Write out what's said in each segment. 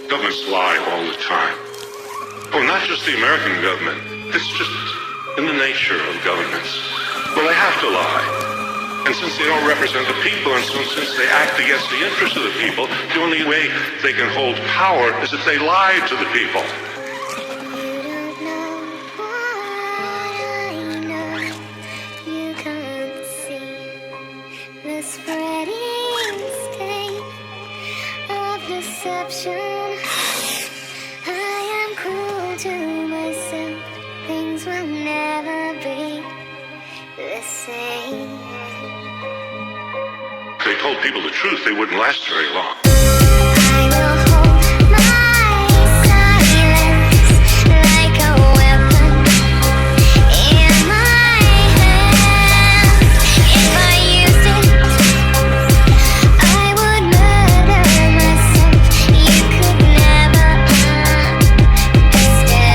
Governments lie all the time. Oh, not just the American government. It's just in the nature of governments. Well, they have to lie. And since they don't represent the people, and since they act against the interests of the people, the only way they can hold power is if they lie to the people. Deception. I am cruel to myself. Things will never be the same. If they told people the truth, they wouldn't last very long. I will hold my silence like a weapon in my hand. If I used it, I would murder myself. You could never understand.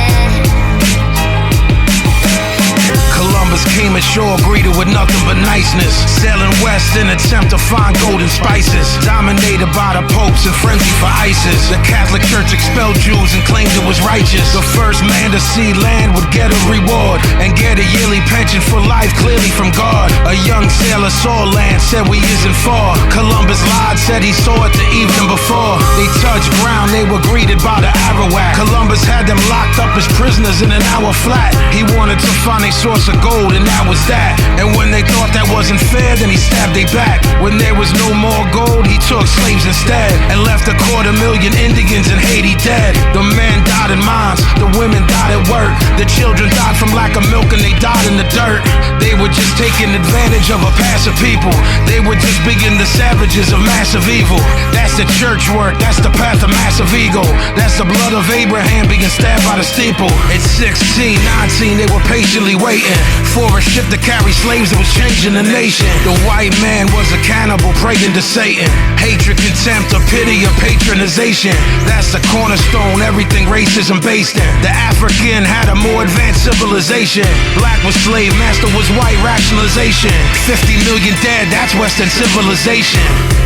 Columbus came ashore greeted with nothing but niceness, sailing west in attempt to find golden spices, dominated by the popes and frenzy for ISIS. The Catholic Church expelled Jews and claimed it was righteous. The first man to see land would get a reward and get a yearly pension for life, clearly from God. A young sailor saw land, said we isn't far. Columbus lied, said he saw it the evening before. They touched ground, they were greeted by the Arawak. Columbus had them locked up as prisoners in an hour flat. He wanted to find a source of gold, and that was that. And when they thought that wasn't fair, then he stabbed they back. When there was no more gold, he took slaves instead and left 250,000 Indians in Haiti dead. The men died in mines, the women died at work, the children died from lack of milk and they died in the dirt. They were just taking advantage of a passive people. They were just being the savages of massive evil. That's the church work, that's the path of massive ego. That's the blood of Abraham being stabbed by the steeple. At 16, 19, they were patiently waiting for a ship to carry slaves that was changing the nation. The white man was a cannibal praying to Satan. Hatred, contempt, or pity, or patronization. That's the cornerstone everything racism based in. The African had a more advanced civilization. Black was slave, master was white rationalization. 50 million dead, that's Western civilization.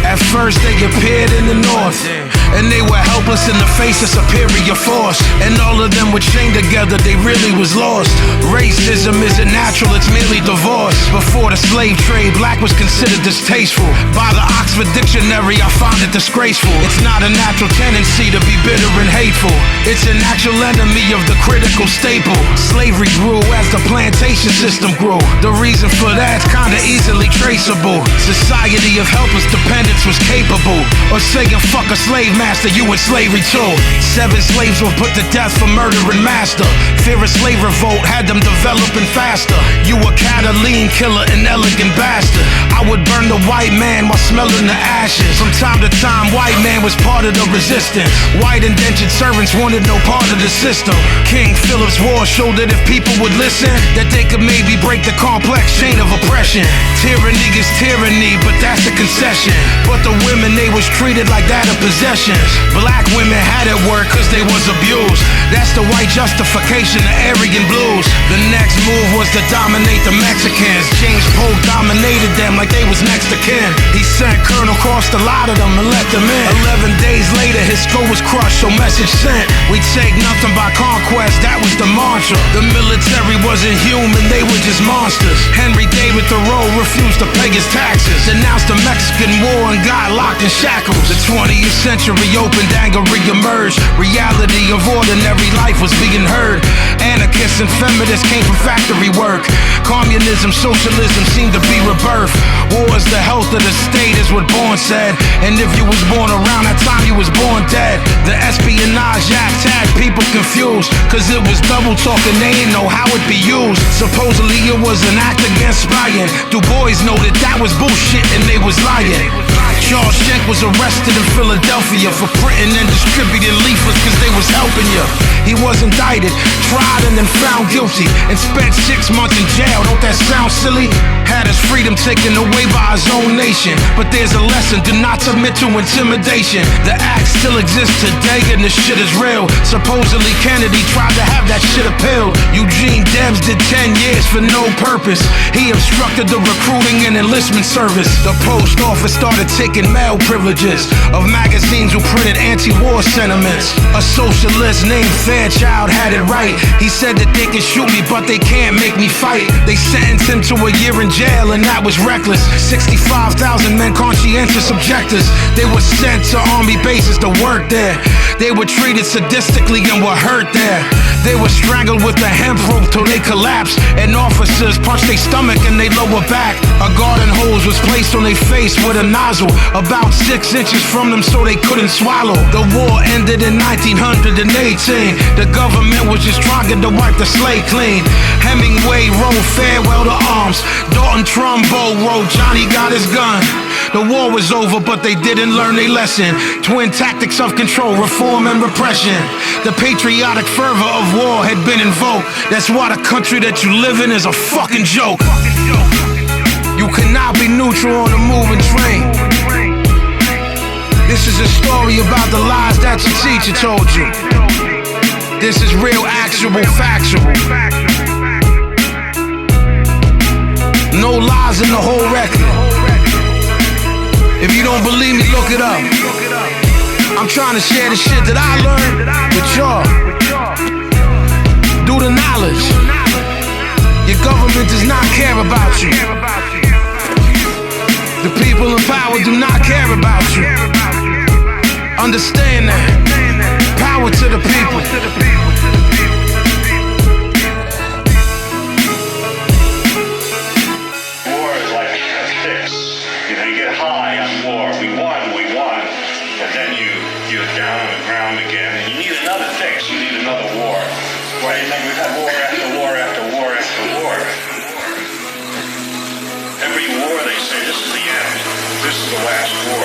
At first they appeared in the north, and they were helpless in the face of superior force. And all of them were chained together, they really was lost. Racism isn't natural, it's merely divorce. Before the slave trade, black was considered distasteful. By the Oxford Dictionary, I found it disgraceful. It's not a natural tendency to be bitter and hateful. It's a natural enemy of the critical staple. Slavery grew as the plantation system grew. The reason for that's kinda easily traceable. Society of helpless dependence was capable of saying fuck a slave master, you in slavery too. 7 slaves were put to death for murdering master. Fear of slave revolt had them developing faster. You a Catalan killer, an elegant bastard. I would burn the white man while smelling the ashes. From time to time, white man was part of the resistance. White indentured servants wanted no part of the system. King Philip's War showed that if people would listen, that they could maybe break the complex chain of oppression. Tyranny is tyranny, but that's a concession. But the women, they was treated like that of possessions. Black women had it work cause they was abused. That's the white justification of Aryan blues. The next move was to dominate the Mexicans. James Polk dominated them like they was next to kin. He sent Colonel Cross to lie to them and let them in. 11 days later his skull was crushed, so message sent. We take nothing by conquest, that was the mantra. The military wasn't human, they were just monsters. Henry David Thoreau refused to pay his taxes, denounced the Mexican War and got locked in shackles. The 20th century opened, anger re-emerged. Reality of ordinary life was being heard. Anarchists and feminists came from factory work. Communism, socialism seemed to be rebirth. War is the health of the state is what Bourne said. And if you was born around that time, you was born dead. The Espionage Act had people confused, cause it was double talking, they didn't know how it be used. Supposedly it was an act against spying. Du Bois noted that was bullshit and they was lying. Charles Schenck was arrested in Philadelphia for printing and distributing leaflets cause they was helping you. He was indicted, tried and then found guilty, and spent 6 months in jail. Don't that sound silly? Had his freedom taken away by his own nation. But there's a lesson, do not submit to intimidation. The act still exists today and the shit is real. Supposedly Kennedy tried to have that shit appealed. Eugene Debs did 10 years for no purpose. He obstructed the recruiting and enlistment service. The post office started taking taking male privileges of magazines who printed anti-war sentiments. A socialist named Fairchild had it right. He said that they can shoot me, but they can't make me fight. They sentenced him to a year in jail, and that was reckless. 65,000 men, conscientious objectors. They were sent to army bases to work there. They were treated sadistically and were hurt there. They were strangled with a hemp rope till they collapsed, and officers punched their stomach and their lower back. A garden hose was placed on their face with a nozzle about 6 inches from them so they couldn't swallow. The war ended in 1918. The government was just trying to wipe the slate clean. Hemingway wrote Farewell to Arms. Dalton Trumbo wrote Johnny Got His Gun. The war was over, but they didn't learn their lesson. Twin tactics of control, reform and repression. The patriotic fervor of war had been invoked. That's why the country that you live in is a fucking joke. You cannot be neutral on a moving train. This is a story about the lies that your teacher told you. This is real, actual, factual. No lies in the whole record. If you don't believe me, look it up. I'm trying to share the shit that I learned with y'all. Due to knowledge. Your government does not care about you. The people in power do not care about you. Understand that. Power to the people. War is like a fix. You know, you get high on war. We won. And then you're down on the ground again. And you need another fix. You need another war. Right? And then we've had war after war after war after war. Every war they say, this is the end. This is the last war.